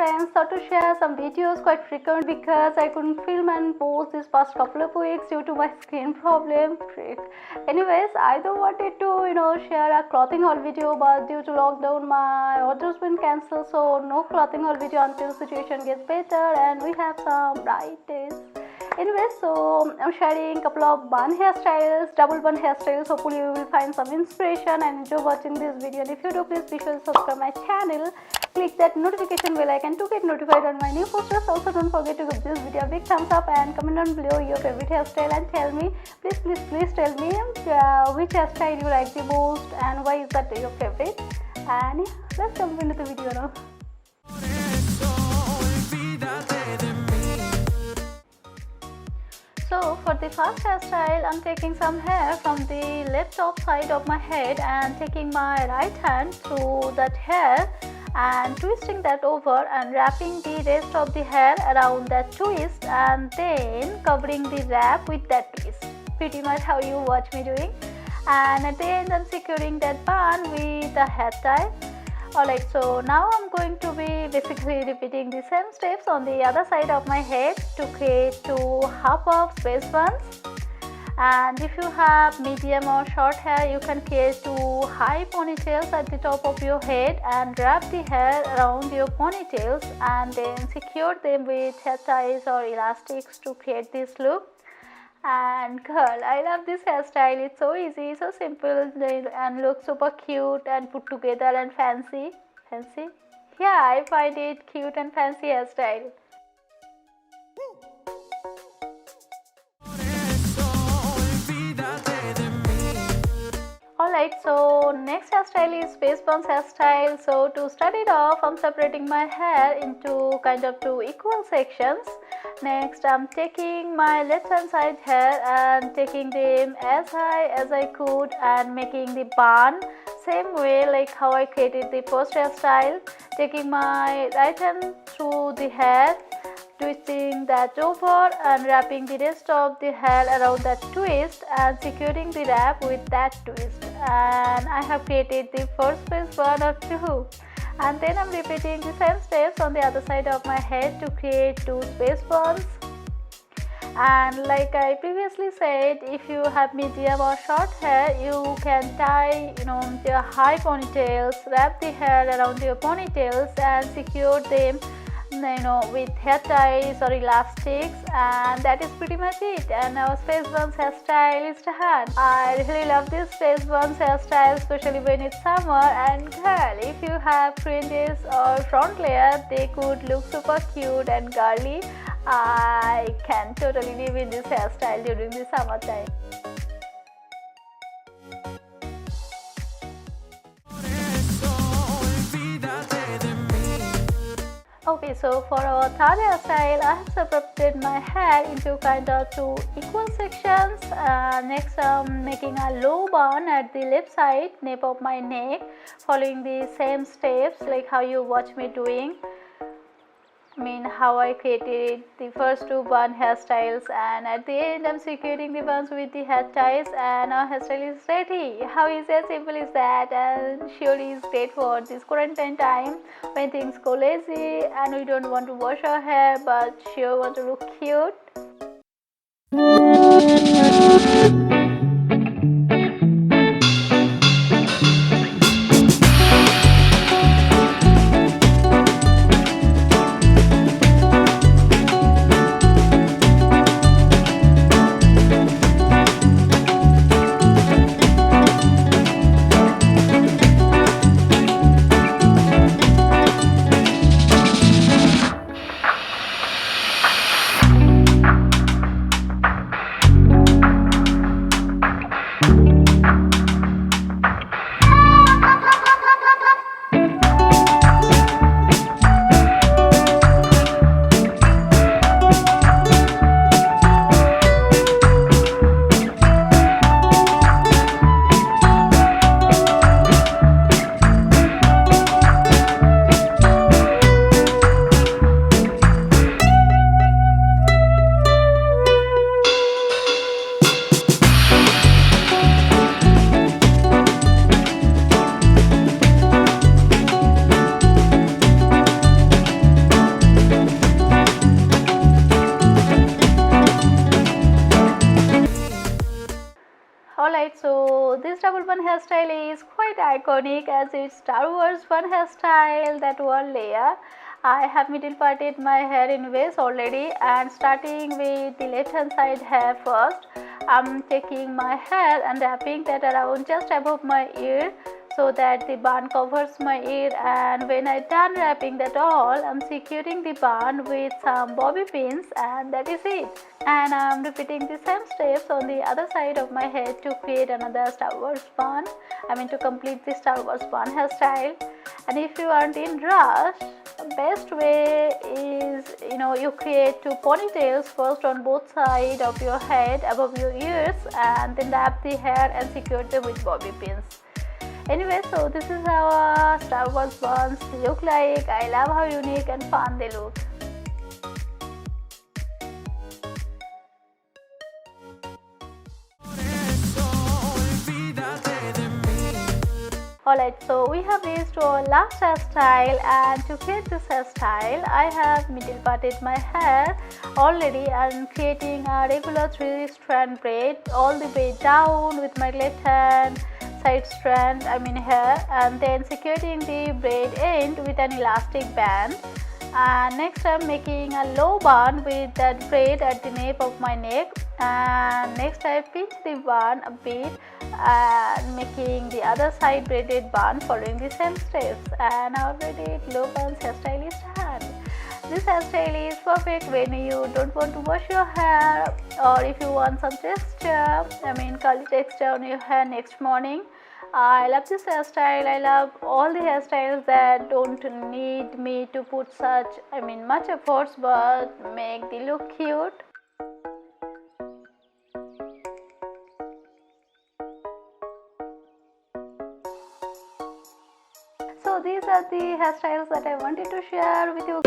friends. Thought to share some videos quite frequent because I couldn't film and post this past couple of weeks due to my skin problem. Anyways, I don't wanted to share a clothing haul video, but due to lockdown my orders been cancelled, so no clothing haul video until situation gets better and we have some bright days. Anyway, so I'm sharing a couple of bun hairstyles, double bun hairstyles. Hopefully you will find some inspiration and enjoy watching this video. And if you do, please be sure to subscribe my channel, click that notification bell icon to get notified on my new posters. Also don't forget to give this video a big thumbs up and comment down below your favorite hairstyle and tell me, please tell me which hairstyle you like the most and why is that your favorite. And yeah, let's jump into the video now. So for the first hairstyle, I'm taking some hair from the left top side of my head and taking my right hand through that hair and twisting that over and wrapping the rest of the hair around that twist and then covering the wrap with that twist. Pretty much how you watch me doing. And at the end, I'm securing that bun with a hair tie. Alright, so now I'm going to be basically repeating the same steps on the other side of my head to create two half of space buns. And if you have medium or short hair, you can create two high ponytails at the top of your head and wrap the hair around your ponytails and then secure them with hair ties or elastics to create this look. And girl, I love this hairstyle. It's so easy, so simple and looks super cute and put together and fancy. Yeah, I find it cute and fancy hairstyle. Alright, so next hairstyle is space buns hairstyle. So to start it off, I'm separating my hair into kind of two equal sections. Next, I'm taking my left hand side hair and taking them as high as I could and making the bun same way like how I created the first hairstyle. Taking my right hand through the hair, twisting that over and wrapping the rest of the hair around that twist and securing the wrap with that twist. And I have created the first space bun of two. And then I'm repeating the same steps on the other side of my head to create two space buns. And like I previously said, if you have medium or short hair, you can tie your high ponytails, wrap the hair around your ponytails and secure them with hair ties or elastics, and that is pretty much it. And our space buns hairstyle is done. I really love this space buns hairstyle, especially when it's summer. And girl, if you have fringes or front layer, they could look super cute and girly. I can totally live in this hairstyle during the summertime. Okay, so for our third hairstyle, I have separated my hair into kind of two equal sections. Next, I'm making a low bun at the left side, nape of my neck, following the same steps like how you watch me doing. How I created the first two bun hairstyles, and at the end I'm securing the buns with the hair ties and our hairstyle is ready. How easy and simple is that, and surely is great for this quarantine time when things go lazy and we don't want to wash our hair but sure want to look cute. this double bun hairstyle is quite iconic as it's Star Wars bun hairstyle, that one layer. I have middle parted my hair in waves already, and starting with the left hand side hair first, I'm taking my hair and wrapping that around just above my ear so that the bun covers my ear, and when I done wrapping that all, I'm securing the bun with some bobby pins, and that is it. And I'm repeating the same steps on the other side of my head to create another Star Wars bun, to complete the Star Wars bun hairstyle. And if you aren't in rush, the best way is you create 2 ponytails first on both sides of your head above your ears, and then wrap the hair and secure them with bobby pins. Anyway, so this is how Star Wars buns look like. I love how unique and fun they look. Alright, so we have reached our last hairstyle, and to create this hairstyle, I have middle parted my hair already and creating a regular 3-strand braid all the way down with my left hand side strand hair, and then securing the braid end with an elastic band. And next I'm making a low bun with that braid at the nape of my neck, and next I pinch the bun a bit and making the other side braided bun following the same steps, and our braided low buns hairstyle is done. This hairstyle is perfect when you don't want to wash your hair, or if you want some texture, curly texture on your hair next morning. I love this hairstyle. I love all the hairstyles that don't need me to put such much efforts but make the look cute. So these are the hairstyles that I wanted to share with you.